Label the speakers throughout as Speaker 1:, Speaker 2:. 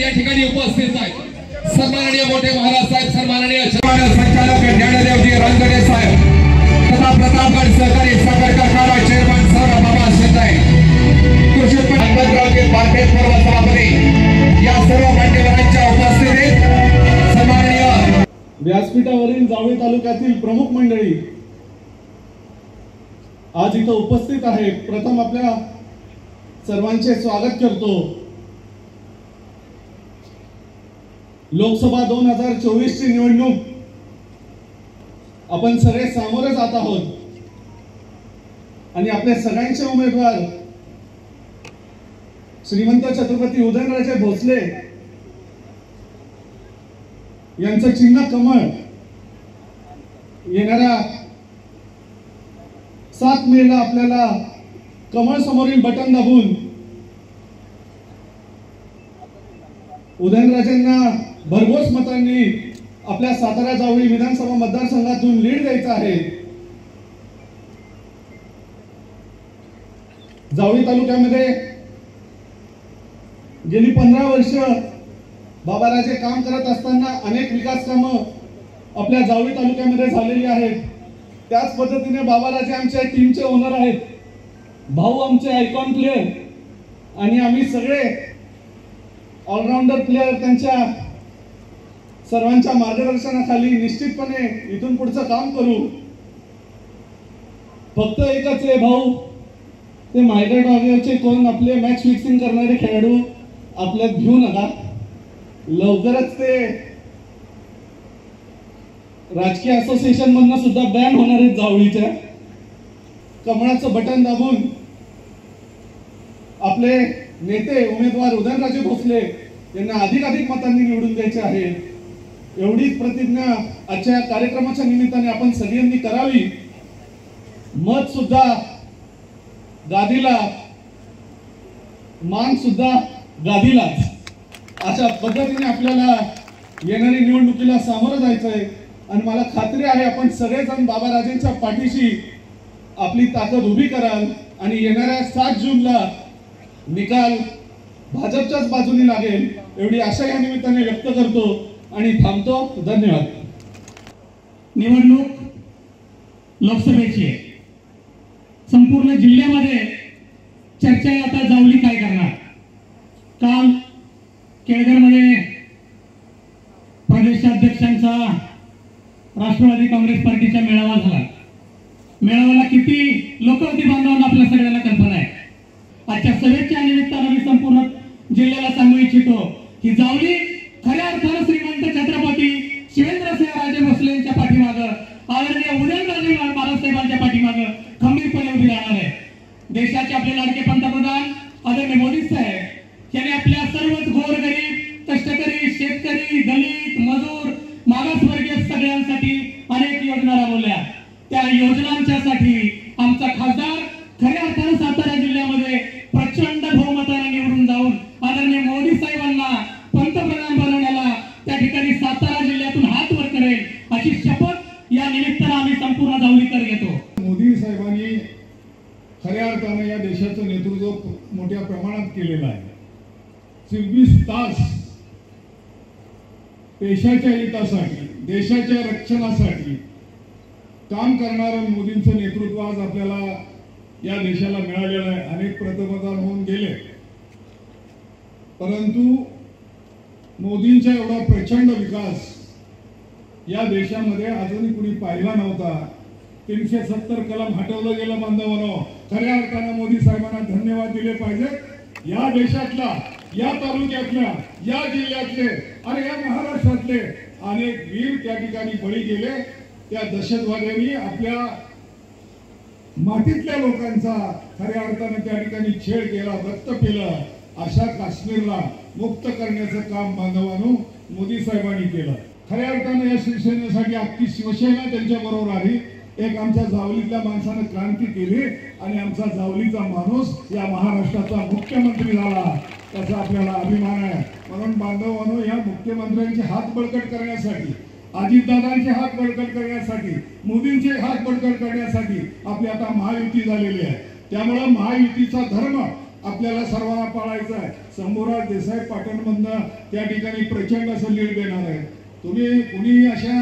Speaker 1: या ठिकाणी उपस्थित आहेत। सन्माननीय मोठे महाराज साहेब, सन्माननीय संचालक ज्ञानदेवजी रांजणे साहेब तथा प्रतापगड सहकारी साखर कारखाना चेअरमन सर बाबा शेताय, कृषी उत्पन्न बांधे पूर्व सभापती या सर्व मान्यवरांच्या उपस्थितीत सन्माननीय
Speaker 2: व्यासपीठावरील जावळी तालुक्यातील प्रमुख मंडळी आज इथं उपस्थित आहेत। प्रथम आपल्या सर्वांचे स्वागत करतो। लोकसभा 2024 ची निवडणूक आपण सगळे सामोरे जात आहोत आणि आपले सगळ्यांचे उमेदवार श्रीमंत छत्रपती उदयनराजे भोसले यांचं चिन्ह कमळ। येणाऱ्या 7 मेला आपल्याला कमळ समोरील बटन दाबून उदयनराजेंना भरघोस मतांनी आपल्या सातारा जावळी विधानसभा मतदारसंघातून लीड द्यायचा आहे। जावळी तालुक्यामध्ये गेली 15 वर्ष बाबाराजे काम करत असताना अनेक विकास कामं आपल्या जावळी तालुक्यामध्ये झालेली आहेत। त्याच पद्धतीने बाबाराजे आमच्या टीमचे ओनर आहेत, भाऊ आमचे आयकॉन प्लेयर आणि आम्ही सगळे ऑलराऊंडर प्लेयर त्यांच्या सर्वांच्या मार्गदर्शनाखाली निश्चितपणे इथून पुढचं काम करू। फक्त एकच आहे भाऊ, ते मायगड वागेवरचे कोण आपले मॅच फिक्सिंग करणारे खेळाडू आपल्यात घेऊ नका। लवकरच ते राजकीय असोसिएशन मधनं सुद्धा बॅन होणार आहेत जावळीच्या। कमळाचं बटन दाबून आपले नेते उमेदवार उदयनराजे भोसले यांना अधिक मतांनी निवडून द्यायचे आहे। एवढीच प्रतिज्ञा आजच्या कार्यक्रमाच्या निमित्ताने आपण सगळ्यांनी करावी। मत सुद्धा गादीला, मान सुद्धा गादीलाच, अशा पद्धतीने आपल्याला येणारी निवडणुकीला सामोरं जायचं आहे आणि मला खात्री आहे आपण सगळेजण बाबाराजेंच्या पाठीशी आपली ताकद उभी कराल आणि येणाऱ्या 7 जूनला निकाल भाजपच्याच बाजूने लागेल एवढी आशा या निमित्ताने व्यक्त करतो आणि थांबतो। धन्यवाद।
Speaker 3: निवडणूक लोकसभेची आहे, संपूर्ण जिल्ह्यामध्ये चर्चा आहे आता जावळी काय करणार। काल केळघरमध्ये प्रदेशाध्यक्षांचा राष्ट्रवादी काँग्रेस पार्टीचा मेळावा झाला। मेळाव्याला किती लोक होती बांधवांना आपल्या सगळ्यांना कल्पना आहे। आजच्या सभेच्या निमित्तानं मी संपूर्ण जिल्ह्याला सांगू इच्छितो की जावळी खऱ्या अर्थानं श्रीमंत छत्रपती शिवेंद्रसिंहराजे भोसले यांच्या पाठीमागं, आदरणीय उदयनराजे महाराजसाहेबांच्या पाठीमागं खंबीरपणे उभी राहणार आहे। देशाचे आपले लाडके पंतप्रधान आदरणीय मोदी साहेब यांनी आपल्या सर्वच गोरगरीब, कष्टकरी, शेतकरी, दलित, मजूर, मागासवर्गीय सगळ्यांसाठी अनेक योजना राबवल्या। त्या योजनांच्यासाठी आमचा खासदार खऱ्या अर्थानं सातारा जिल्ह्यामध्ये प्रचंड बहुमताने निवडून जाऊन आदरणीय मोदी साहेबांना पंतप्रधान बनवण्याला त्या ठिकाणी सातारा जिल्ह्यातून हात वर करेल अशी शपथ या निमित्तानं आम्ही संपूर्ण जावळीकर घेतो।
Speaker 2: मोदी साहेबांनी खऱ्या अर्थानं या देशाचं नेतृत्व मोठ्या प्रमाणात केलेलं आहे। 24 तास देशाच्या हितासाठी, देशाच्या रक्षणासाठी काम करणारं मोदींचं नेतृत्व आज आपल्याला या देशाला मिळालेलं आहे। अनेक पंतप्रधान होऊन गेले, परंतु मोदींचा एवढा प्रचंड विकास या देशामध्ये अजूनही कुणी पाहिला नव्हता। 370 कलम हटवलं गेलं बांधवांनो। खऱ्या अर्थानं मोदी साहेबांना धन्यवाद दिले पाहिजे। या देशातला, या तालुक्यातल्या, या जिल्ह्यातले आणि या महाराष्ट्रातले अनेक वीर त्या ठिकाणी बळी गेले। त्या दहशतवाद्यांनी आपल्या मातीतल्या लोकांचा खऱ्या अर्थानं त्या ठिकाणी छेड केला, रक्त पिलं। अशा काश्मीरला मुक्त करण्याचं काम बांधवांनो मोदी साहेबांनी केलं। खऱ्या अर्थानं या शिवसेनेसाठी अख्खी शिवसेना त्यांच्या बरोबर आली। एक आमच्या जावळीतल्या माणसानं क्रांती केली आणि आमचा जावळीचा माणूस या महाराष्ट्राचा मुख्यमंत्री झाला, त्याचा आपल्याला अभिमान आहे। म्हणून बांधवांनो या मुख्यमंत्र्यांचे हात बळकट करण्यासाठी, अजितदादांचे हात बळकट करण्यासाठी, मोदींचे हात बळकट करण्यासाठी आपली आता महायुती झालेली आहे। त्यामुळे महायुतीचा धर्म आपल्याला सर्वांना पाळायचं आहे. शंभूराज देसाई पाटणमधनं त्या ठिकाणी प्रचंड असं लीड देणार आहे. तुम्ही कुणी अशा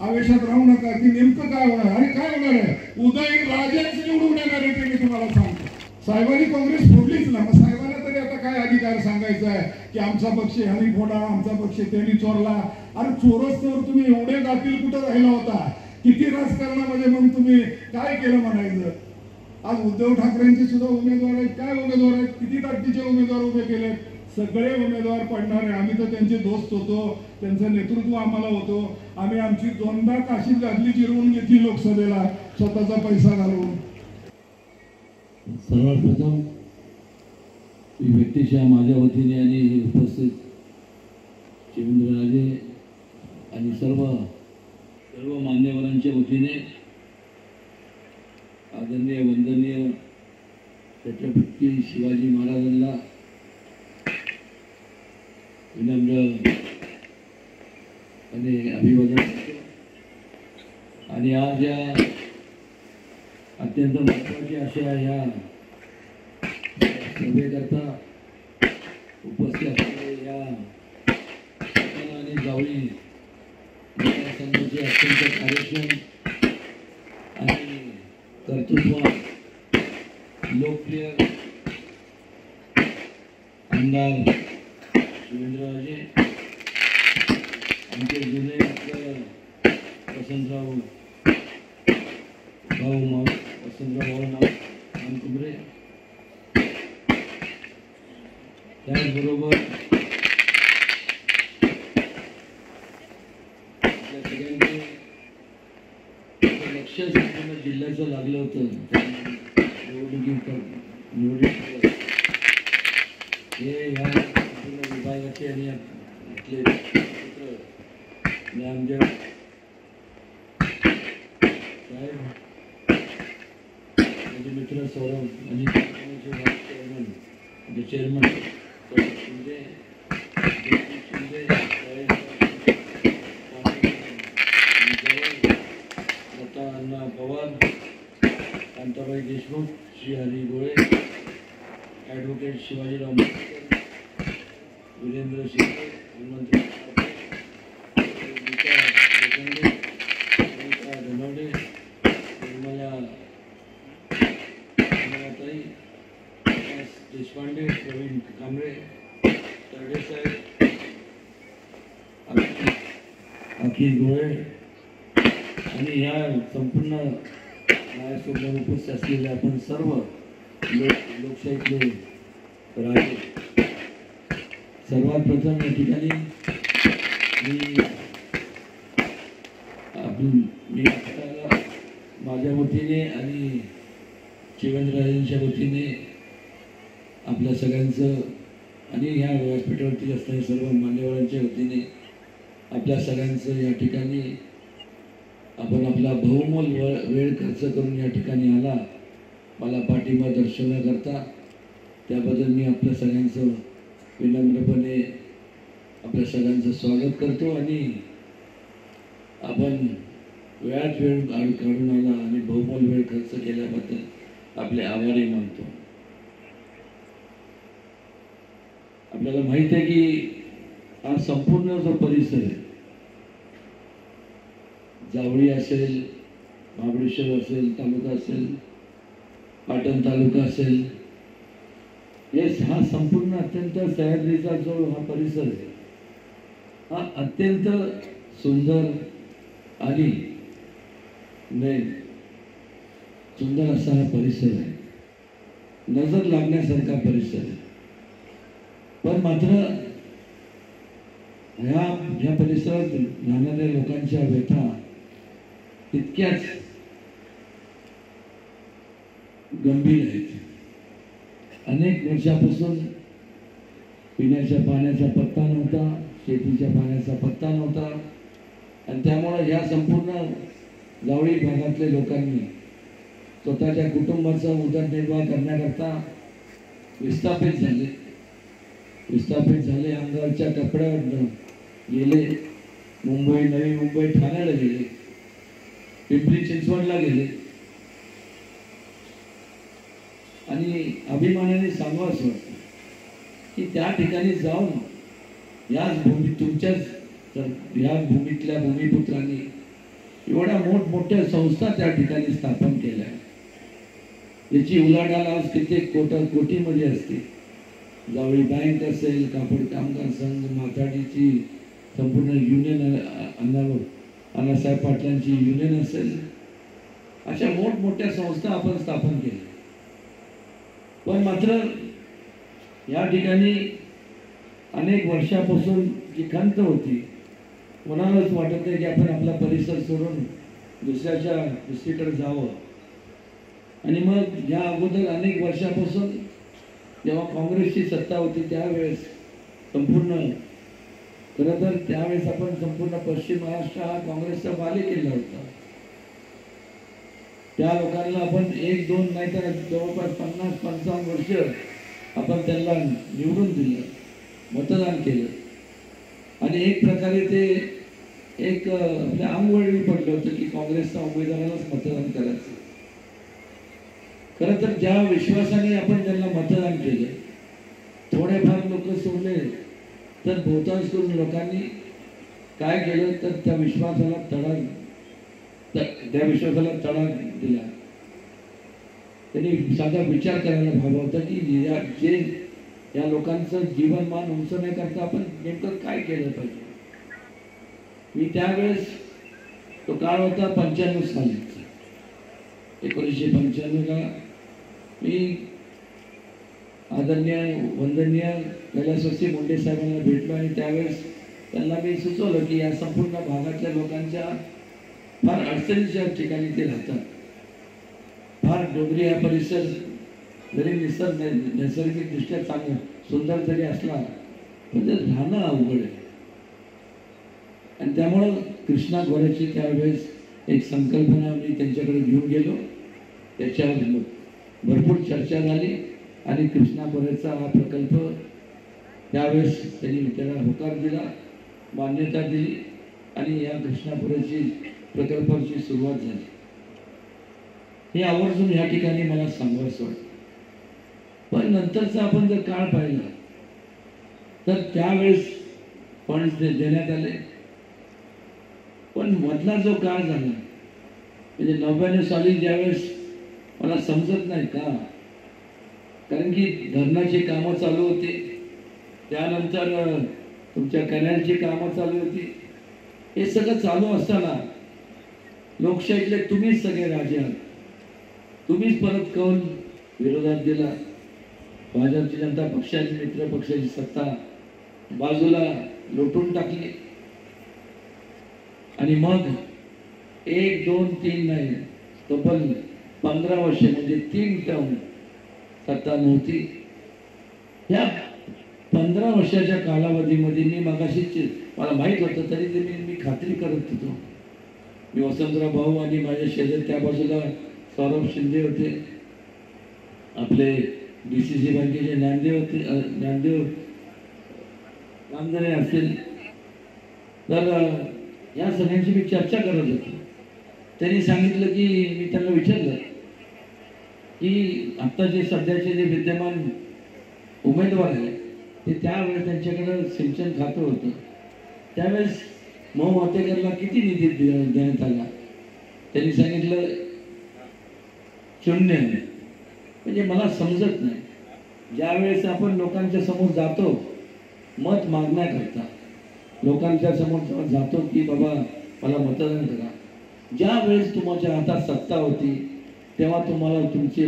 Speaker 2: आवेशात राहू नका की नेमकं काय होणार आणि काय होणार आहे. उदयनराजेच निवडून येणार आहे ते मी तुम्हाला सांगतो. साहेबांनी काँग्रेस फोडलीच ना, मग साहेबांना तरी आता काय अधिकार सांगायचा आहे की आमचा पक्ष ह्यांनी फोडा, आमचा पक्ष त्यांनी चोरला. अरे चोरच तर तुम्ही एवढे गाफील कुठं राहिला होता, किती राजकारणामध्ये मग तुम्ही काय केलं म्हणायचं. आज उद्धव ठाकरेंचे सुद्धा उमेदवार आहेत. काय उमेदवार आहेत, किती ताकदीचे उमेदवार उभे केले, सगळे उमेदवार पडणारे. आम्ही तर त्यांचे दोस्त होतो, त्यांचं नेतृत्व आम्हाला होतो. आम्ही आमची दोनदा काशीत गाजली जिरवून घेतली लोकसभेला स्वतःचा पैसा घालवून.
Speaker 4: सर्वात प्रथम व्यक्तिशः माझ्या वतीने आणि उपस्थित शिवेंद्रराजे आणि सर्व मान्यवरांच्या वतीने आदरणीय वंदनीय छत्रपती शिवाजी महाराजांना विनम्र आणि अभिवादन करतो. आणि आज या अत्यंत महत्त्वाच्या अशा ह्या सभेकरता उपस्थित असलेले या आणि जावळी मतदारसंघाचे अत्यंत कार्यक्षम आणि कर्तृत्ववान लोकप्रिय आमदार शिवेंद्रराजे, आमचे जुने आपलं वसंतराव मानकुंबरे, त्याचबरोबर आपल्या सगळ्यांचे लक्ष संपूर्ण जिल्ह्याचं लागलं होतं. निवडणुकीत हे ह्या संपूर्ण विभागाचे आणि इथले मित्र आणि आमच्या साहेब माझे मित्र सौरभ आणि चेअरमन चेअरमन शिंदे शिंदे लता अण्णा पवार, कांताबाई देशमुख, श्री हरी गोळे, ॲडव्होकेट शिवाजीराव मास्तर, वीरेंद्र शिंदे, हनुमंत धनवडे, निर्मलाताई देशपांडे, प्रवीण कांबळे, तरडेसाहेब, अखिल गोळे आणि या संपूर्ण माझ्यासोबत उपस्थित असलेले आपण सर्व लोकशाहीतले राजे. सर्वात प्रथम या ठिकाणी मी आपल्याला माझ्या वतीने आणि शिवेंद्रराजेंच्या वतीने आपल्या सगळ्यांचं आणि ह्या व्यासपीठावरती असणाऱ्या सर्व मान्यवरांच्या वतीने आपल्या सगळ्यांचं या ठिकाणी आपण आपला बहुमोल वेळ खर्च करून या ठिकाणी आला, मला पाठिंबा दर्शवण्याकरता, त्याबद्दल मी आपल्या सगळ्यांचं विनम्रपणे आपल्या सगळ्यांचं स्वागत करतो. आणि आपण वेळात वेळ काढून आला आणि बहुमोल वेळ खर्च केल्याबद्दल आपले आभारी मानतो. आपल्याला माहित आहे की हा संपूर्ण जो परिसर आहे, जावळी असेल, महाबळेश्वर असेल तालुका असेल, पाटण तालुका असेल, हा संपूर्ण अत्यंत सह्याद्रीचा जो हा परिसर आहे, हा अत्यंत सुंदर आणि सुंदर असा हा परिसर आहे, नजर लागण्यासारखा परिसर आहे. पण मात्र ह्या परिसरात राहणाऱ्या लोकांच्या व्यथा तितक्याच गंभीर आहेत. अनेक वर्षापासून पिण्याच्या पाण्याचा पत्ता नव्हता, शेतीच्या पाण्याचा पत्ता नव्हता आणि त्यामुळे या संपूर्ण जावळी भागातल्या लोकांनी स्वतःच्या कुटुंबाचा उदरनिर्वाह करण्याकरता विस्थापित झाले. अंगावरच्या कपड्यावर गेले, मुंबई, नवी मुंबई, ठाण्याला गेले, पिंपरी चिंचवडला गेले आणि अभिमानाने सांगावंसं वाटतं की त्या ठिकाणी जाऊन याच भूमी तुमच्याच याच भूमीतल्या भूमिपुत्रांनी एवढ्या मोठमोठ्या संस्था त्या ठिकाणी स्थापन केल्या, याची उलाढाल आज कित्येक कोटीमध्ये असते. जावळी बँक असेल, कापड कामगार संघ, माथाडीची संपूर्ण युनियन, अण्णासाहेब पाटलांची युनियन असेल, अशा मोठमोठ्या संस्था आपण स्थापन केल्या. पण मात्र या ठिकाणी अनेक वर्षापासून जी खंत होती, कोणालाच वाटत नाही की आपण आपला परिसर सोडून दुसरीकडे जावं. आणि मग या अगोदर अनेक वर्षापासून जेव्हा काँग्रेसची सत्ता होती त्यावेळेस खरं तर त्यावेळेस आपण संपूर्ण पश्चिम महाराष्ट्र हा काँग्रेसचा बालेकिल्ला होता. त्या लोकांना आपण 1-2 नाही तर जवळपास 50-55 वर्ष आपण त्यांना निवडून दिलं, मतदान केलं. आणि एक प्रकारे ते एक आपल्या अंगवळणी पडलं होतं की काँग्रेसच्या उमेदवारालाच मतदान करायचं. खरं तर ज्या विश्वासाने आपण त्यांना मतदान केलं, थोडेफार लोक सोडले, तर बहुतांश करून लोकांनी काय केलं तर त्या विश्वासाला तडा दिला. त्यांनी साधा विचार करायला हवा होता की या लोकांचं जीवनमान उंच नाही करता आपण नेमकं काय केलं पाहिजे. मी त्यावेळेस तो काळ होता 95 सालीचा. 1995ला मी आदरणीय वंदनीय कैलासवासी मुंडे साहेबांना भेटलो आणि त्यावेळेस त्यांना मी सुचवलं की या संपूर्ण भागातल्या लोकांच्या फार अडचणीच्या ठिकाणी ते राहतात. फार डोंगरी हा परिसर जरी नैसर्गिकदृष्ट्या चांगला सुंदर जरी असला पण ते राहणं अवघड आहे. आणि त्यामुळं कृष्णा खोऱ्याची त्यावेळेस एक संकल्पना मी त्यांच्याकडे घेऊन गेलो. त्याच्यावर भरपूर चर्चा झाली आणि कृष्णा खोऱ्याचा हा प्रकल्प त्यावेळेस त्यांनी त्याला होकार दिला, मान्यता दिली आणि या कृष्णा खोऱ्याची प्रकल्पाची सुरुवात झाली. हे आवर्जून या ठिकाणी मला सांगावंसं वाटतं. पण नंतरचा आपण जर काळ पाहिला तर त्यावेळेस फंड्स देण्यात आले, पण मधला जो काळ झाला म्हणजे 99 साली ज्यावेळेस मला समजत नाही का, कारण की धरणाची कामं चालू होती, त्यानंतर तुमच्या कॅनलची कामं चालू होती. हे सगळं चालू असताना लोकशाहीतले तुम्हीच सगळे राजे आहात, तुम्हीच परत कौल विरोधात दिला. भाजपची जनता पक्षाची मित्र पक्षाची सत्ता बाजूला लोटून टाकली आणि मग 1, 2, 3 नाही तब्बल 15 वर्ष म्हणजे 3 टर्म सत्ता नव्हती. या 15 वर्षाच्या कालावधीमध्ये मी मगाशीच मला माहीत होतं तरी ते मी खात्री करत होतो. मी वसंतराव भाऊ आणि माझ्या शेजारी त्या बाजूला सौरभ शिंदे होते, आपले DCC बँकेचे ज्ञानदेव रामधने असतील, तर या सगळ्यांची मी चर्चा करत होतो. त्यांनी सांगितलं की मी त्यांना विचारलं की आता जे सध्याचे जे विद्यमान उमेदवार आहे ते त्यावेळेस त्यांच्याकडं सिंचन खातं होतं, त्यावेळेस मौमातेकरला किती निधी देण्यात आला. त्यांनी सांगितलं 0. म्हणजे मला समजत नाही, ज्यावेळेस आपण लोकांच्या समोर जातो मत मागण्याकरता, लोकांच्या समोर जातो की बाबा मला मतदान करा, ज्या वेळेस तुमच्या हातात सत्ता होती तेव्हा तुम्हाला तुमचे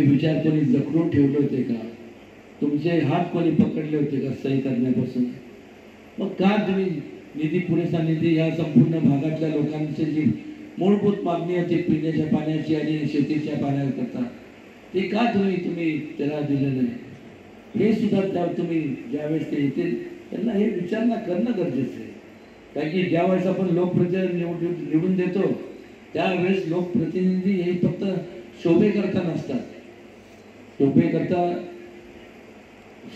Speaker 4: विचार कोणी जखडून ठेवले होते का, तुमचे हात कोणी पकडले होते का सही करण्यापासून. मग का तुम्ही निधी, पुरेसा निधी या संपूर्ण भागातल्या लोकांची जी मूलभूत मागणी होती पिण्याच्या पाण्याची आणि शेतीच्या पाण्याकरता, ते का तुम्ही त्याला दिलं नाही. हे सुद्धा तुम्ही ज्यावेळेस ते येतील त्यांना हे विचारणा करणं गरजेचं आहे. कारण की ज्यावेळेस आपण लोकप्रतिनिधी निवडून देतो त्यावेळेस लोकप्रतिनिधी हे फक्त शोभेकरता नसतात,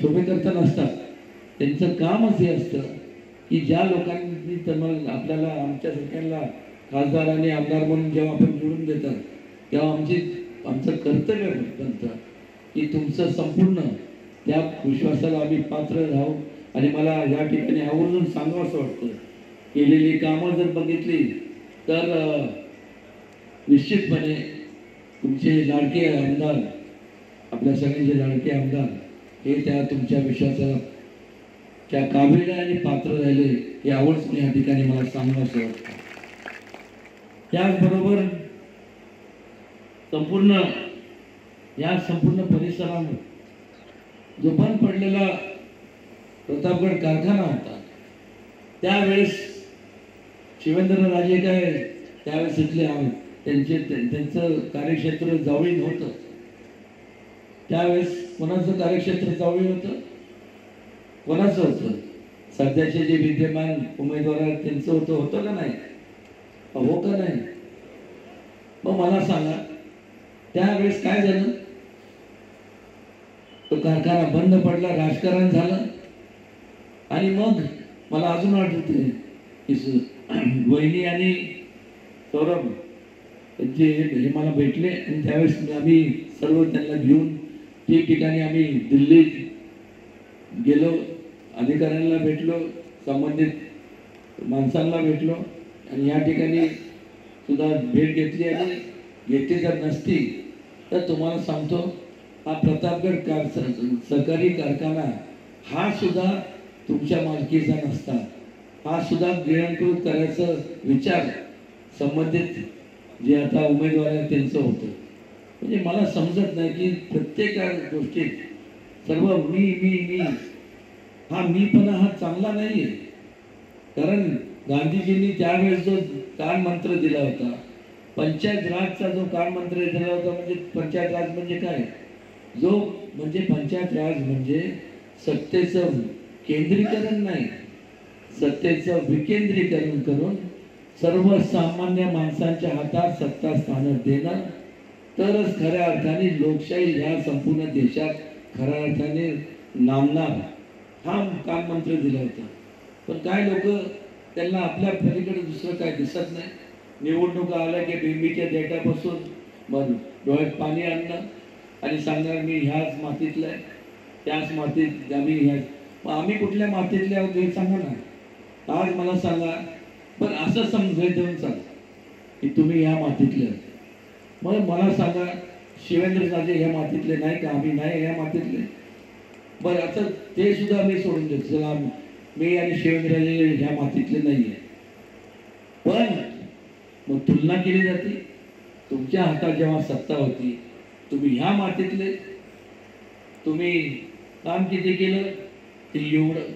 Speaker 4: शोभेकरता नसतात. त्यांचं कामच हे असतं की ज्या लोकांनी आपल्याला आमच्या सगळ्यांना खासदार आणि आमदार म्हणून जेव्हा आपण निवडून देतात तेव्हा आमचं कर्तव्य बनतं की तुमचं संपूर्ण त्या विश्वासाला आम्ही पात्र राहू. आणि मला या ठिकाणी आवर्जून सांगावं असं वाटतं, केलेली कामं जर बघितली तर निश्चितपणे तुमचे लाडके आमदार, आपल्या सगळ्यांचे लाडके आमदार हे त्या तुमच्या विश्वासाला त्या काबिल आणि पात्र राहिले हे आवर्जून या ठिकाणी मला सांगावं असं वाटतं. त्याचबरोबर संपूर्ण परिसरामध्ये जो बंद पडलेला प्रतापगड कारखाना होता, त्यावेळेस शिवेंद्रराजे काय त्यावेळेस इथले त्यांचं कार्यक्षेत्र जावळी नव्हतं. त्यावेळेस कोणाचं कार्यक्षेत्र जावळी होतं, कोणाचं होतं? सध्याचे जे विद्यमान उमेदवार आहेत त्यांचं होतं का नाही? हो का नाही? मग मला सांगा त्यावेळेस काय झालं? तो कारखाना बंद पडला, राजकारण झालं. आणि मग मला अजून आठवते की वहिनी आणि सौरभ हे मला भेटले आणि त्यावेळेस आम्ही सर्व त्यांना घेऊन ठिकठिकाणी आम्ही दिल्लीत गेलो, अधिकाऱ्यांना भेटलो, संबंधित माणसांना भेटलो आणि या ठिकाणी सुद्धा भेट घेतली. आणि घेतली जर नसती तर तुम्हाला सांगतो, हा प्रतापगड सहकारी कारखाना हा सुद्धा तुमच्या मालकीचा नसता. हा सुद्धा गिळंकृत करायचं विचार संबंधित जे आता उमेदवार आहेत त्यांचं होतं. म्हणजे मला समजत नाही की प्रत्येक गोष्टीत सर्व मी हा मीपणा हा चांगला नाही आहे. कारण गांधीजींनी त्यावेळेस जो कान मंत्र दिला होता, पंचायत राजचा जो कान मंत्र दिला होता, म्हणजे पंचायत राज म्हणजे काय? म्हणजे पंचायत राज म्हणजे सत्तेचं केंद्रीकरण नाही, सत्तेचं विकेंद्रीकरण करून सर्वसामान्य माणसांच्या हातात सत्ता स्थान देणं, तरच खऱ्या अर्थाने लोकशाही ह्या संपूर्ण देशात खऱ्या अर्थाने नांदणार. हा कान मंत्र दिला होता. पण काय लोक त्यांना आपल्या पलीकडे दुसरं काय दिसत नाही. निवडणुका आल्या की बिंबीच्या देठापासून मग डोळ्यात पाणी आणणं आणि सांगणार मी ह्याच मातीतला आहे, त्याच मातीत आम्ही कुठल्या मातीतले आहोत हे सांगा ना. आज मला सांगा, पण असं समजायचं देऊन सांगा की तुम्ही ह्या मातीतले आहात. मग मला सांगा, शिवेंद्रराजे ह्या मातीतले नाही का? आम्ही नाही ह्या मातीतले. बरं, आता ते सुद्धा मी सोडून देतो. चला, मी आणि शिवेंद्रराजे ह्या मातीतले नाही आहे. पण मग तुलना केली जाते. तुमच्या हातात जेव्हा सत्ता होती, तुम्ही ह्या मातीतले, तुम्ही काम किती केलं ते एवढं.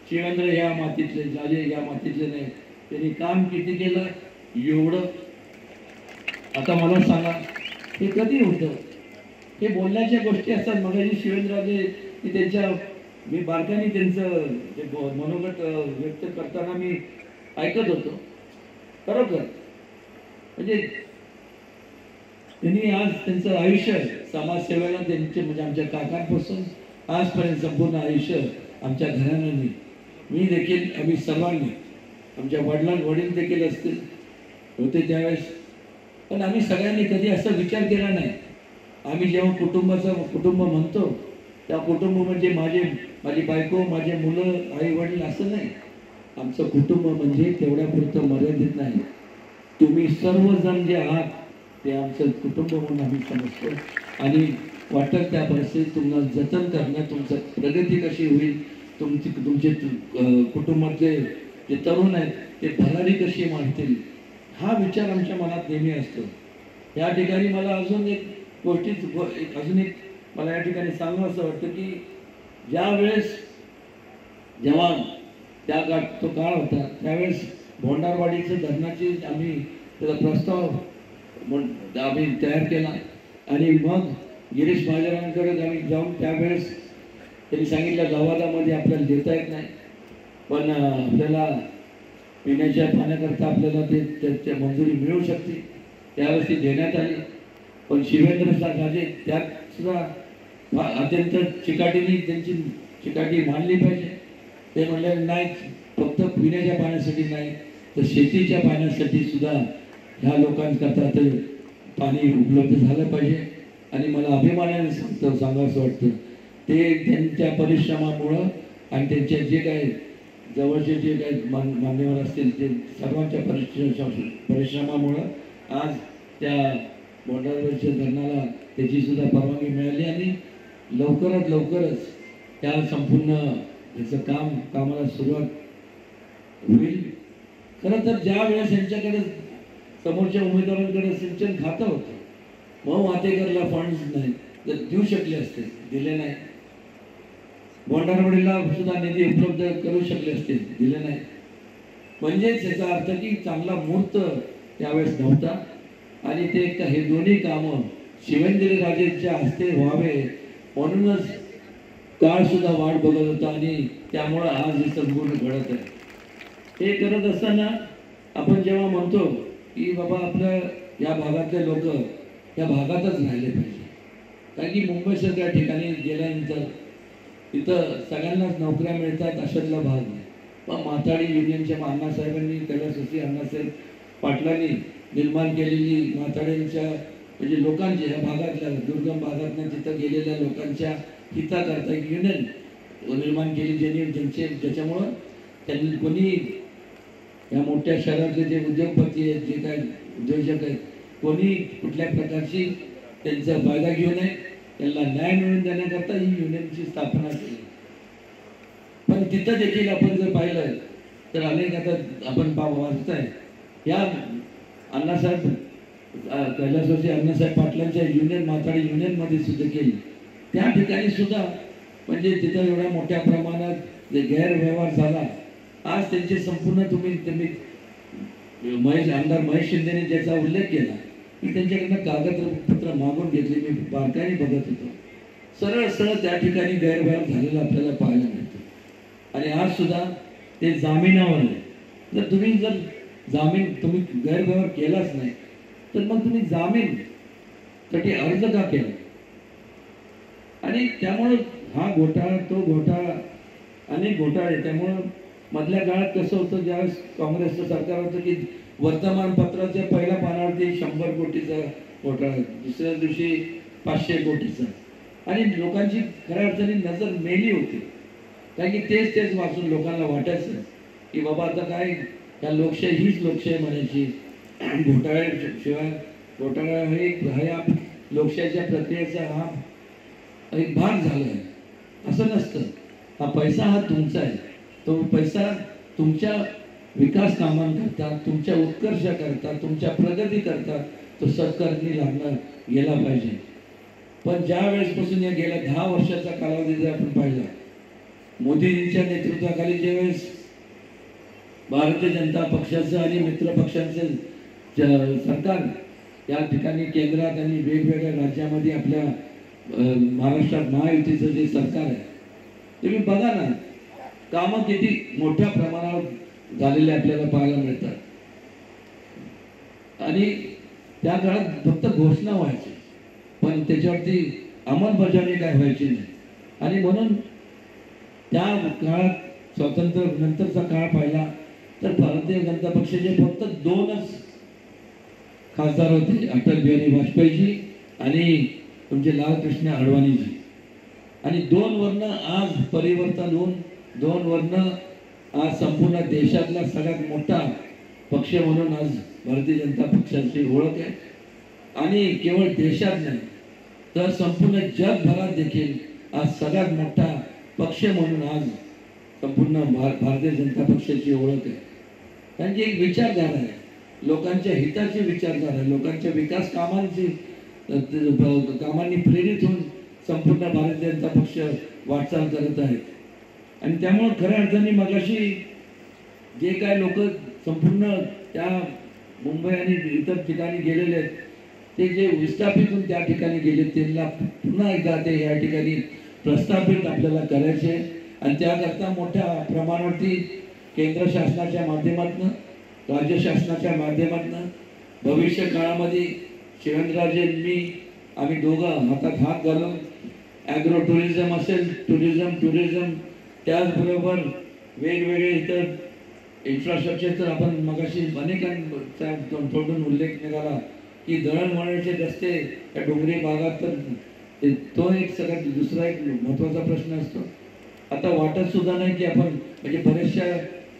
Speaker 4: शिवेंद्र ह्या मातीतले, राजे ह्या मातीतले नाही, त्यांनी काम किती केलं एवढं. आता मला सांगा, हे कधी होतं? हे बोलण्याच्या गोष्टी असतात. मगाशी शिवेंद्रराजे मी बारकाने त्यांचं मनोगत व्यक्त करताना मी ऐकत होतो. खरोखर म्हणजे त्यांनी आज त्यांचं आयुष्य समाजसेवेला म्हणजे आमच्या काकांपासून आजपर्यंत संपूर्ण आयुष्य आमच्या घराण्याने, मी देखील, आम्ही सर्वांनी, आमच्या वडील देखील असतील होते त्यावेळेस. पण आम्ही सगळ्यांनी कधी असा विचार केला नाही. आम्ही जेव्हा कुटुंब म्हणतो, त्या कुटुंब म्हणजे माझी बायको, माझे मुलं, आई वडील असं नाही. आमचं कुटुंब म्हणजे तेवढ्यापुरतं मर्यादित नाही. तुम्ही सर्वजण जे आहात ते आमचं कुटुंब म्हणून आम्ही समजतो. आणि वाटत त्या परिस्थितीत तुम्हाला जतन करणं, तुमचं प्रगती कशी होईल, तुमचे कुटुंबातले जे तरुण आहेत ते भरारी कशी मांडतील, हा विचार आमच्या मनात नेहमी असतो. या ठिकाणी मला अजून एक मला या ठिकाणी सांगावं असं वाटतं की जेव्हा तो काळ होता त्यावेळेस भोंडारवाडीचं धरणाची आम्ही त्याचा प्रस्ताव आम्ही तयार केला. आणि मग गिरीश महाजनांकडे आम्ही जाऊन त्यावेळेस त्यांनी सांगितलं लवादामध्ये आपल्याला देता येत नाही, पण आपल्याला पिण्याच्या पाण्याकरता आपल्याला त्याची मंजुरी मिळू शकते. त्यावेळेस ती देण्यात आली. पण शिवेंद्रराजे त्यात सुद्धा अत्यंत चिकाटीने त्यांची चिकाटी मांडली पाहिजे. ते म्हणले नाही, फक्त पिण्याच्या पाण्यासाठी नाही तर शेतीच्या पाण्यासाठी सुद्धा ह्या लोकांकरता ते पाणी उपलब्ध झालं पाहिजे. आणि मला अभिमानाने सांगावंसं वाटतं ते त्यांच्या परिश्रमामुळं आणि त्यांच्या जे काही जवळचे जे काही मान्यवर असतील ते सर्वांच्या परिश्रमामुळं आज त्या बोंडारवरच्या धरणाला त्याची सुद्धा परवानगी मिळाली आणि लवकरच त्या संपूर्ण याचं कामाला सुरुवात होईल. खरं तर ज्या वेळेस यांच्याकडे समोरच्या उमेदवारांकडे सिंचन खातं होतं, मग वातेकरला फंड्स नाही तर देऊ शकले असते, दिले नाही. बोंडारवाडीला सुद्धा निधी उपलब्ध करू शकले असते, दिले नाही. म्हणजेच याचा अर्थ की चांगला मुहूर्त त्यावेळेस नव्हता आणि ते हे दोन्ही कामं शिवेंद्रराजेंच्या हस्ते व्हावे म्हणूनच काळ सुद्धा वाट बघत होता आणि त्यामुळं आज हे संपूर्ण घडत आहे. हे करत असताना आपण जेव्हा म्हणतो की बाबा आपल्या या भागातले लोक या भागातच राहिले पाहिजे, कारण की मुंबईसारख्या ठिकाणी गेल्यानंतर तिथं सगळ्यांनाच नोकऱ्या मिळतात अशातला भाग नाही. पण माथाडी युनियनच्या अण्णासाहेबांनी कैलासवासी अण्णासाहेब पाटलांनी निर्माण केलेली माथाड्यांच्या म्हणजे लोकांच्या या भागातल्या दुर्गम भागातनं तिथं गेलेल्या लोकांच्या हिताकरता एक युनियन निर्माण केली ज्याच्यामुळं त्यांनी कोणी या मोठ्या शहरातले जे उद्योगपती आहेत जे काय उद्योजक आहेत कोणी कुठल्या प्रकारची त्यांचा फायदा घेऊ नये, त्यांना न्याय मिळवून देण्याकरता ही युनियनची स्थापना केली. पण तिथं देखील आपण जर पाहिलं तर अनेक आता आपण वाचताय या अण्णासाहेब कैलासवासी अण्णासाहेब पाटलांच्या युनियन माथाडी युनियनमध्ये सुद्धा केली. त्या ठिकाणी सुद्धा म्हणजे तिथं एवढ्या मोठ्या प्रमाणात जे गैरव्यवहार झाला. आज त्यांचे संपूर्ण तुम्ही आमदार महेश शिंदेने ज्याचा उल्लेख केला की त्यांच्याकडनं कागदपत्र मागून घेतली, मी बारकाईने बघत होतो. सरळ त्या ठिकाणी गैरव्यवहार झालेला आपल्याला पाहायला मिळतो. आणि आज सुद्धा ते जामिनावर आहे. जर तुम्ही तुम्ही गैरव्यवहार केलाच नाही तर मग तुम्ही जामीन साठी अर्ज का केला? आणि त्यामुळं हा घोटाळा तो घोटाळा अनेक घोटाळे. त्यामुळं मधल्या काळात कसं होतं ज्यावेळेस काँग्रेसचं सरकार होतं की वर्तमानपत्राच्या पहिल्या पानावरती 100 कोटीचा घोटाळा, दुसऱ्या दिवशी 500 कोटीचा आणि लोकांची खऱ्या अर्थाने नजर मेली होती. कारण की तेच वाचून लोकांना वाटायचं की बाबा आता काय या लोकशाही हीच लोकशाही म्हणायची. घोटाळा हे लोकशाहीच्या प्रक्रियेचा हा एक भाग झाला आहे. असं नसतं. हा पैसा हा तुमचा आहे. तो पैसा तुमच्या विकास कामांकरता, तुमच्या उत्कर्षाकरता, तुमच्या प्रगतीकरता तो सत्कारणी लागणार गेला पाहिजे. पण ज्या वेळेसपासून या गेल्या 10 वर्षाचा कालावधी जर आपण पाहिला, मोदींच्या नेतृत्वाखाली ज्यावेळेस भारतीय जनता पक्षाचं आणि मित्र पक्षांचं सरकार या ठिकाणी केंद्रात आणि वेगवेगळ्या राज्यामध्ये आपल्या महाराष्ट्रात महायुतीचं जे सरकार आहे तुम्ही बघा ना, कामं किती मोठ्या प्रमाणावर झालेले आपल्याला पाहायला मिळतात. आणि त्या काळात फक्त घोषणा व्हायची पण त्याच्यावरती अंमलबजावणी काय व्हायची नाही. आणि म्हणून त्या काळात स्वातंत्र्य नंतरचा काळ पाहिला तर भारतीय जनता पक्षाचे फक्त 2च खासदार होते, अटल बिहारी वाजपेयीजी आणि तुमचे लालकृष्ण अडवाणीजी. आणि 2 वरनं आज परिवर्तन होऊन 2 वरनं आज संपूर्ण देशातला सगळ्यात मोठा पक्ष म्हणून आज भारतीय जनता पक्षाची ओळख आहे. आणि केवळ देशात नाही तर संपूर्ण जगभरात देखील आज सगळ्यात मोठा पक्ष म्हणून आज संपूर्ण भारतीय जनता पक्षाची ओळख आहे. कारण की एक विचारधारा आहे, लोकांच्या हिताची विचारधारा आहे, लोकांच्या विकास कामांनी प्रेरित होऊन संपूर्ण भारतीय जनता पक्ष वाटचाल करत आहेत. आणि त्यामुळे खऱ्या अर्थाने मगाशी जे काय लोक संपूर्ण त्या मुंबई आणि इतर ठिकाणी गेलेले आहेत ते जे विस्थापित होऊन त्या ठिकाणी गेले त्यांना पुन्हा एकदा ते या ठिकाणी प्रस्थापित आपल्याला करायचे. आणि त्याकरता मोठ्या प्रमाणावरती केंद्र शासनाच्या माध्यमातून राज्य शासनाच्या माध्यमातून भविष्य काळामध्ये शिवेंद्रराजे आम्ही दोघं हातात हात घालून ॲग्रो टुरिझम असेल, टुरिझम त्याचबरोबर वेगवेगळे इतर इन्फ्रास्ट्रक्चर तर आपण मगाशी अनेकांचा तोडून उल्लेख निघाला की दळणवळणाचे रस्ते या डोंगरी भागात तर तो एक सगळ्यात दुसरा एक महत्त्वाचा प्रश्न असतो. आता वाटत सुद्धा नाही की आपण म्हणजे बऱ्याचशा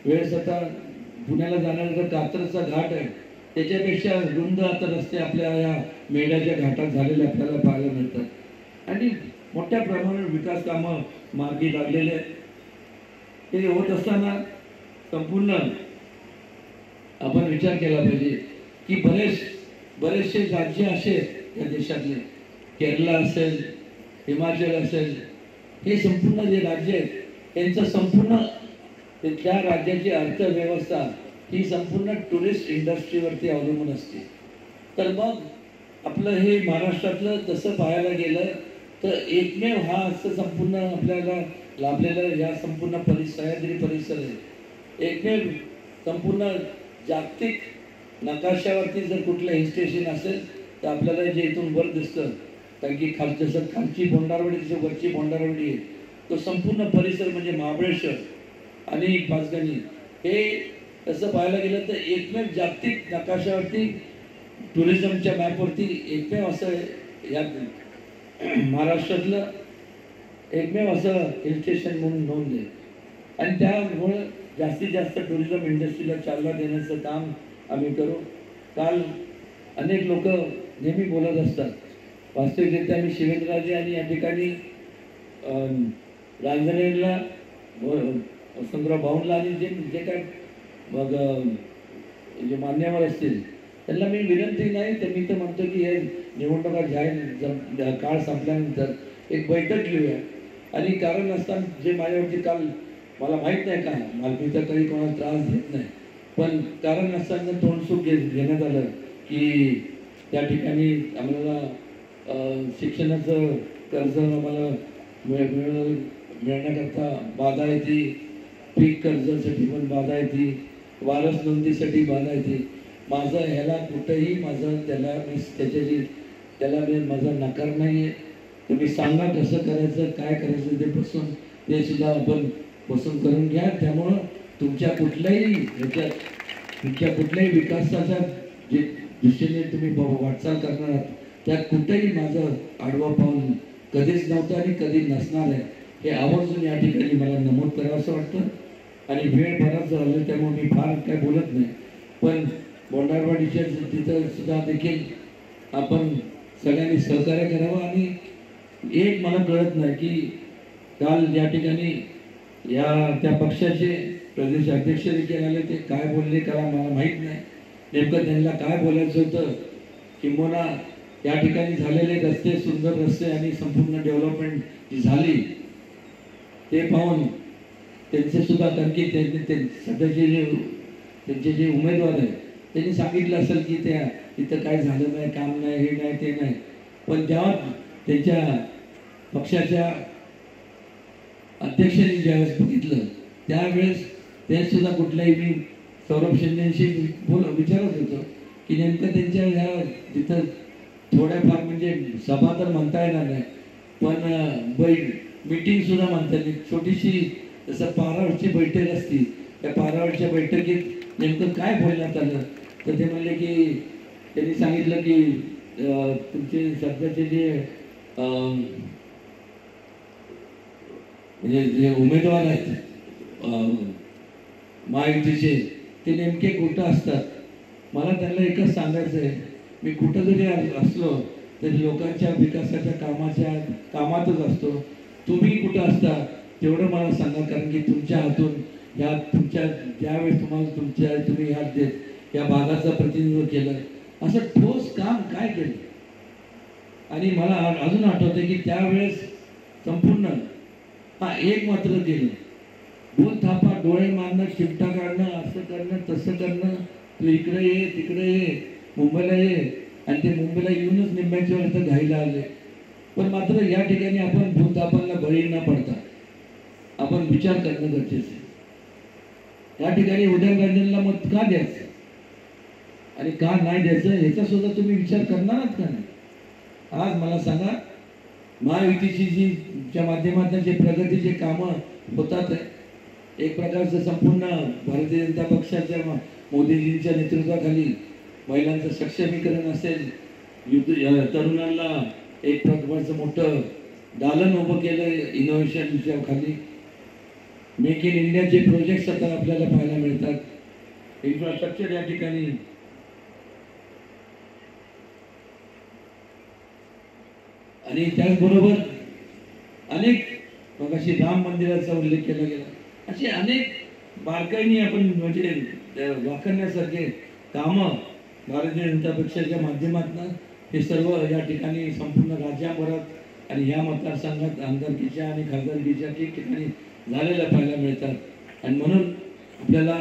Speaker 4: वेळेस आता पुण्याला जाणारा जो कात्रजचा घाट आहे त्याच्यापेक्षा रुंद आता रस्ते आपल्या या मेढ्याच्या घाटात झालेले आपल्याला पाहायला मिळतात आणि मोठ्या प्रमाणावर विकास कामं मार्गी लागलेले आहेत. ते होत असताना संपूर्ण आपण विचार केला पाहिजे की बरेचसे राज्य असे या देशातले केरला असेल, हिमाचल असेल, हे संपूर्ण जे राज्य आहेत यांचं संपूर्ण त्या राज्याची अर्थव्यवस्था ही संपूर्ण टुरिस्ट इंडस्ट्रीवरती अवलंबून असते. तर मग आपलं हे महाराष्ट्रातलं तसं पाहायला गेलं तर एकमेव हा असं संपूर्ण आपल्याला लाभलेला या संपूर्ण सह्याद्री परिसर आहे. एकमेव संपूर्ण जागतिक नकाशावरती जर कुठलं हिल स्टेशन असेल तर आपल्याला जे इथून वर दिसतं कारण की जसं खालची बोंडारवाडी जसं वरची बोंडारवाडी आहे तो संपूर्ण परिसर म्हणजे महाबळेश्वर आणि पाचगणी हे तसं पाहायला गेलं तर एकमेव जागतिक नकाशावरती टुरिझमच्या मॅपवरती एकमेव असं या महाराष्ट्रातलं एकमेव असं हिल स्टेशन म्हणून नोंद आहे आणि त्यामुळं जास्तीत जास्त टुरिझम इंडस्ट्रीला चालना देण्याचं काम आम्ही करू. काल अनेक लोक नेहमी बोलत असतात, वास्तविकरित्या मी शिवेंद्रराजे आणि या ठिकाणी रांजणेला वसंतराव भाऊंला आणि जे काय मग जे मान्यवर असतील त्यांना मी विनंती नाही तर मी तर म्हणतो की हे निवडणुका जाहीर काळ संपल्यानंतर एक बैठक घेऊया आणि कारण असताना जे माझ्यावरती काल मला माहीत नाही का मी तर काही कोणाला त्रास देत नाही पण कारण असताना तोंडसूक घेण्यात आलं की त्या ठिकाणी आम्हाला शिक्षणाचं कर्ज आम्हाला मिळण्याकरता बाधा येते, पीक कर्जासाठी पण बाधा येते, वारस नोंदीसाठी बाधा येते. माझं ह्याला कुठंही माझं त्याला मी माझा नकार नाही आहे. तुम्ही सांगा कसं करायचं काय करायचं ते बसून ते सुद्धा आपण बसून करून घ्या. त्यामुळं तुमच्या कुठल्याही विकासाच्या जे दिशेने तुम्ही वाटचाल करणार आहात त्यात कुठेही माझं आडवा पाऊल कधीच नव्हतं आणि कधी नसणार आहे हे आवर्जून या ठिकाणी मला नमूद करावं असं वाटतं. आणि वेळ बराच झाला त्यामुळे मी फार काय बोलत नाही पण बोंडारवाडीच्या तिथं सुद्धा देखील आपण सगळ्यांनी सहकार्य करावं. आणि एक मला कळत नाही की काल या ठिकाणी त्या पक्षाचे प्रदेश अध्यक्ष देखील आले ते काय बोलले त्याला मला माहीत नाही नेमकं त्यांना काय बोलायचं होतं. किंबहुना या ठिकाणी झालेले रस्ते सुंदर रस्ते आणि संपूर्ण डेव्हलपमेंट जी झाली ते पाहून त्यांचे सुद्धा कारण की सध्याचे त्यांचे जे उमेदवार आहेत त्यांनी सांगितलं असेल की त्या तिथं काय झालं नाही काम नाही हे नाही ते नाही पण जेव्हा त्यांच्या पक्षाच्या अध्यक्षांनी ज्यावेळेस बघितलं त्यावेळेस ते सुद्धा कुठल्याही मी सौरभ शिंदेशी विचारत होतो की नेमकं त्यांच्या ह्या तिथं थोड्याफार म्हणजे सभा तर म्हणता येणार नाही पण मीटिंग सुद्धा म्हणता येईल. छोटीशी जसं पारावरची बैठक असती त्या पारावरच्या बैठकीत नेमकं काय बोलण्यात आलं तर ते म्हणले की त्यांनी सांगितलं की तुमचे सध्याचे जे म्हणजे जे उमेदवार आहेत महायुतीचे ते नेमके कुठं असतात. मला त्यांना एकच सांगायचं आहे मी कुठं जरी असलो तरी लोकांच्या विकासाच्या कामातच असतो. तुम्ही कुठं असता तेवढं मला सांगा कारण की तुमच्या हातून ह्या तुमच्या ज्यावेळेस तुम्ही या भागाचं प्रतिनिधित्व केलं असं ठोस काम काय केलं. आणि मला अजून आठवतं की त्यावेळेस संपूर्ण हा एक मात्र केलं दोन थापा डोळे मारणं चिमटा काढणं असं करणं तसं करणं तू इकडे ये तिकडे ये मुंबईला ये आणि ते मुंबईला येऊनच निम्म्याच्या वेळ तर घाईला आले. पण मात्र या ठिकाणी आपण भूतापांना बळी न पडता आपण विचार करणं गरजेचं आहे. या ठिकाणी उदयनराजेंना मत का द्यायचं आणि का नाही द्यायचं ह्याचा सुद्धा तुम्ही विचार करणार आहात का नाही. आज मला सांगा महायुतीची ज्या माध्यमातून जे प्रगतीचे कामं होतात एक प्रकारचं संपूर्ण भारतीय जनता पक्षाच्या मोदीजींच्या नेतृत्वाखाली महिलांचं सक्षमीकरण असेल, तरुणांना एक प्रकारचं मोठं दालन उभं केलं इनोव्हेशनच्या खाली. मेक इन इंडियाचे प्रोजेक्ट्स आता आपल्याला पाहायला मिळतात. इन्फ्रास्ट्रक्चर या ठिकाणी आणि त्याचबरोबर अनेक मगाशी राम मंदिराचा उल्लेख केला गेला. असे अनेक बारकाईने आपण म्हणजे वाखण्यासारखे कामं भारतीय जनता पक्षाच्या माध्यमातून हे सर्व या ठिकाणी संपूर्ण राज्याभरात आणि या मतदारसंघात आमदारकीच्या आणि खासदारकीच्या ठिकठिकाणी झालेल्या पाहायला मिळतात. आणि म्हणून आपल्याला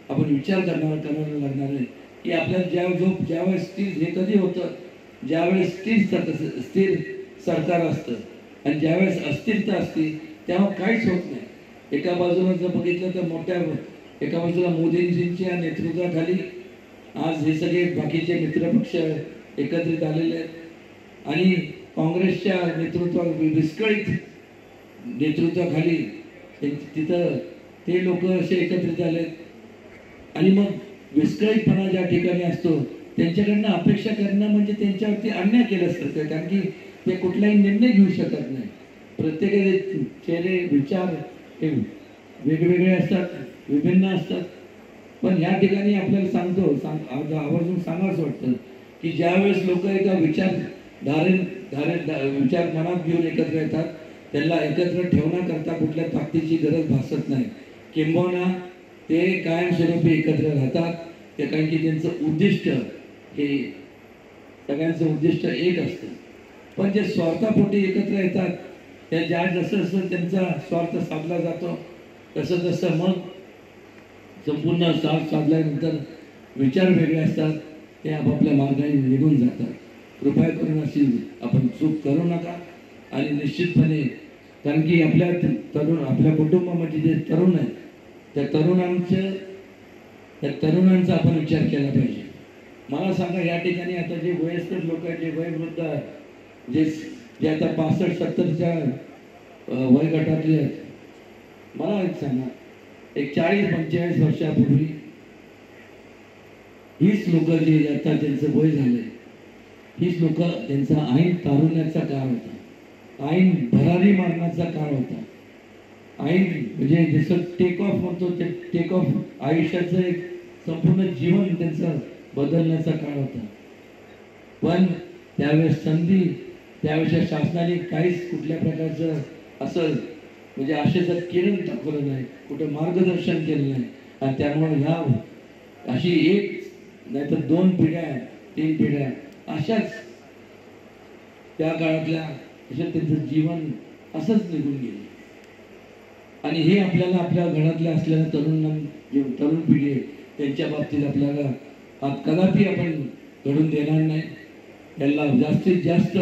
Speaker 4: आपण विचार करायला लागणार आहे की आपल्याला ज्यावेळेस हे कधी होतं, ज्यावेळेस स्थिर सरकार असतं आणि ज्यावेळेस अस्थिरता असते तेव्हा काहीच होत नाही. एका बाजूला जर बघितलं तर एका बाजूला मोदींजींच्या नेतृत्वाखाली आज हे सगळे बाकीचे मित्रपक्ष एकत्रित आलेले आहेत आणि काँग्रेसच्या विस्कळीत नेतृत्वाखाली तिथं ते लोक असे एकत्रित आलेत आणि मग विस्कळीतपणा ज्या ठिकाणी असतो त्यांच्याकडनं अपेक्षा करणं म्हणजे त्यांच्यावरती अन्याय केल्यासारखं, कारण की ते कुठलाही निर्णय घेऊ शकत नाही. प्रत्येकाचे चेहरे विचार हे वेगवेगळे असतात, विभिन्न असतात. पण या ठिकाणी आपल्याला आवर्जून सांगावंच वाटतं की ज्यावेळेस लोक एका विचार मनात घेऊन एकत्र येतात त्यांना एकत्र ठेवण्याकरता कुठल्या ताकदीची गरज भासत नाही. किंबहुना ते कायमस्वरूपी एकत्र राहतात. ते कारण की त्यांचं उद्दिष्ट हे सगळ्यांचं उद्दिष्ट एक असतं. पण जे स्वार्थापोटी एकत्र येतात त्या जसं त्यांचा स्वार्थ साधला जातो तसं मग संपूर्ण स्वार्थ साधल्यानंतर विचार वेगळे असतात, ते आपापल्या मार्गाने निघून जातात. कृपया करून अशी आपण चूक करू नका. आणि निश्चितपणे कारण की आपल्या कुटुंबामध्ये जे तरुण आहेत त्या तरुणांचा आपण विचार केला पाहिजे. मला सांगा या ठिकाणी आता जे वयस्कर लोक आहेत, जे वयोवृद्ध आहेत, जे आता 65-70च्या वयगटातले आहेत, मला एक सांगा एक 40-45 वर्षापूर्वी हीच लोक जे आता त्यांचं वय झालंय, हीच लोक त्यांचा ऐन तारुण्याचा काळ होता, ऐन भरारी मारण्याचा काळ होता, ऐन म्हणजे जसं टेक ऑफ म्हणतो ते टेक ऑफ आयुष्याचं एक संपूर्ण जीवन त्यांचं बदलण्याचा काळ होता. पण त्यावेळेस त्यावेळेस शासनाने काहीच कुठल्या प्रकारचं असं म्हणजे आशेचं किरण दाखवलं नाही, कुठं मार्गदर्शन केलं नाही. आणि त्यामुळे ह्या अशी एक नाही तर 2 पिढ्या 3 पिढ्या अशाच त्या काळातल्या अशा त्यांचं जीवन असंच निघून गेलं. आणि हे आपल्याला आपल्या घरातल्या असलेल्या तरुण पिढी आहे त्यांच्या बाबतीत आपल्याला कदापि आपण घडून देणार नाही. त्याला जास्तीत जास्त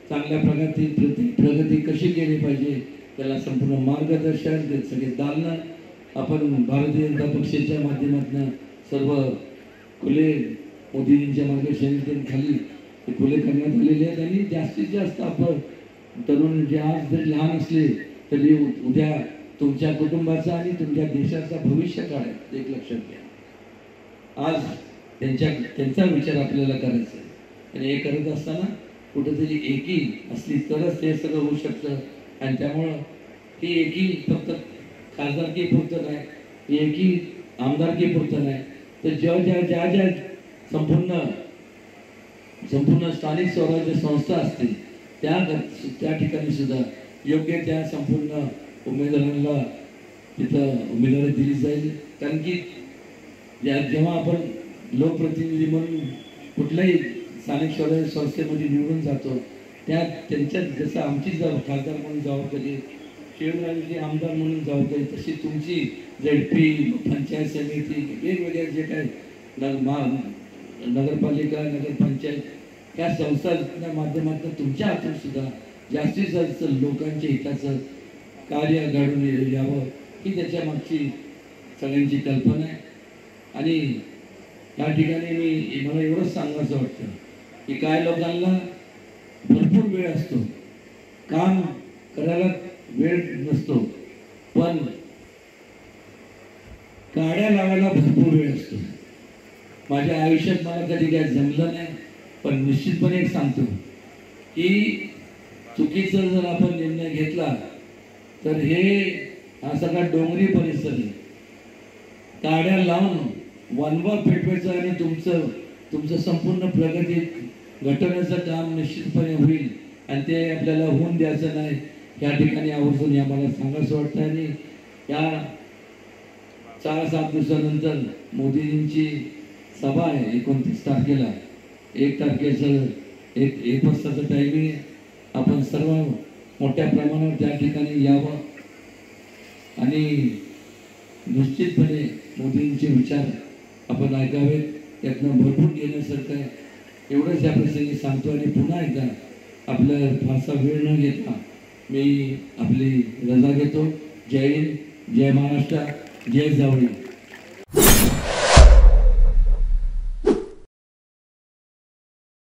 Speaker 4: चांगल्या प्रगती कशी केली पाहिजे त्याला संपूर्ण मार्गदर्शन सगळे दालनं आपण भारतीय जनता पक्षाच्या माध्यमातून सर्व खुले मोदींच्या मार्गदर्शनाखाली खुले करण्यात आलेले आहेत. आणि जास्तीत जास्त आपण तरुण जे आज जरी लहान असले तरी उद्या तुमच्या कुटुंबाचा आणि तुमच्या देशाचा भविष्य काळ आहे, एक लक्षात घ्या. आज त्यांचा विचार आपल्याला करायचा आहे. आणि हे करत असताना कुठेतरी एकी असली तरच ते सगळं होऊ शकतं. आणि त्यामुळं ही एकी फक्त खासदारकी पुरतं नाही, ही एकी आमदारकी पुरतं नाही, तर ज्या संपूर्ण स्थानिक स्वराज्य संस्था असतील त्या ठिकाणी सुद्धा योग्य त्या संपूर्ण उमेदवारांना तिथं उमेदवारी दिली जाईल. कारण की जेव्हा आपण लोकप्रतिनिधी म्हणून कुठल्याही स्थानिक स्वराज्य संस्थेमध्ये निवडून जातो त्यांच्यात जसं आमची खासदार म्हणून जबाबदारी, शिवरायांची आमदार म्हणून जबाबदारी, तशी तुमची ZP, पंचायत समिती, वेगवेगळ्या जे काय नगरपालिका, नगरपंचायत या संस्थांच्या माध्यमातून तुमच्या हातून सुद्धा जास्तीत जास्त लोकांच्या हिताचं कार्य घडून यावं ही त्याच्या मागची सगळ्यांची कल्पना आहे. आणि या ठिकाणी मला एवढंच सांगायचं वाटतं की काय लोकांना भरपूर वेळ असतो, काम करायला वेळ नसतो, पण गाड्या लावायला भरपूर वेळ असतो. माझ्या आयुष्यात मला कधी काय जमलं नाही, पण निश्चितपणे एक सांगतो की चुकीचा जर आपण निर्णय घेतला तर हा सगळा डोंगरी परिसर आहे, काड्या लावून वनवा पेटवायचं आणि तुमचं संपूर्ण प्रगती घटवण्याचं काम निश्चितपणे होईल आणि ते आपल्याला होऊन द्यायचं नाही. या ठिकाणी आवर्जून आम्हाला सांगायचं वाटतं. आणि या 4-7 दिवसानंतर मोदीजींची सभा आहे 29 तारखेला. 1 तारखेचं 1 वाजताचं टायमिंग आहे. आपण सर्व मोठ्या प्रमाणावर त्या ठिकाणी यावं आणि निश्चितपणे मोदींचे विचार आपण ऐकावेत. त्यातनं भरपूर घेण्यासारखं आहे. एवढंच या प्रसंगी सांगतो आणि पुन्हा एकदा आपल्या फारसा वेळ न घेता मी आपली रजा घेतो. जय हिंद, जय महाराष्ट्र, जय जावळी.